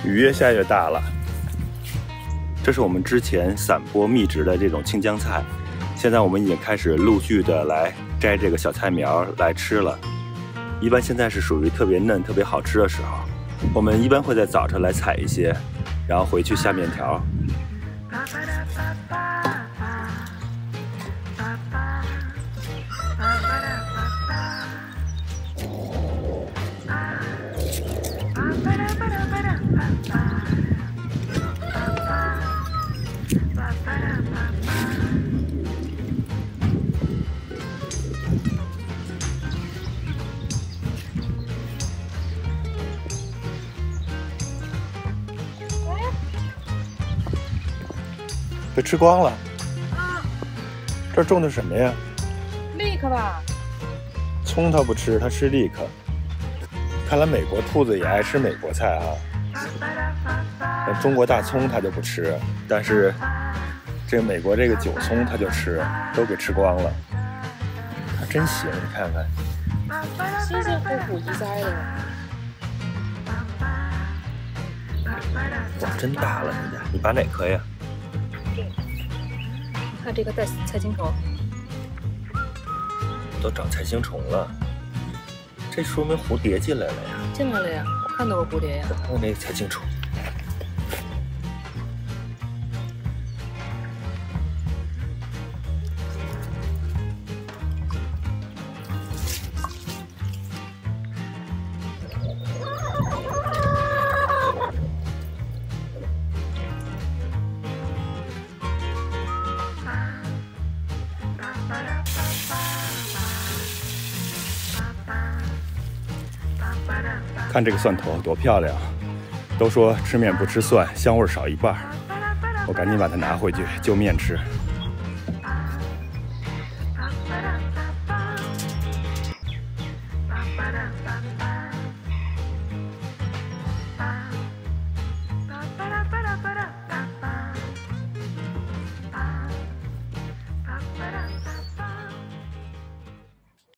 雨越下越大了。这是我们之前散播密植的这种青江菜，现在我们已经开始陆续的来摘这个小菜苗来吃了。一般现在是属于特别嫩、特别好吃的时候，我们一般会在早晨来采一些，然后回去下面条。被吃光了。这儿种的什么呀？立克吧。葱它不吃，它吃立克。看来美国兔子也爱吃美国菜啊。那中国大葱它就不吃，但是这个美国这个韭葱它就吃，都给吃光了。它真行，你看看。辛辛苦苦一栽的。哇，真大了，人家。你拔哪颗呀？看这个带菜青虫，都长菜青虫了，这说明蝴蝶进来了呀！进来了呀，我看到过蝴蝶呀。看看那个菜青虫，看这个蒜头多漂亮！都说吃面不吃蒜，香味少一半。我赶紧把它拿回去就面吃。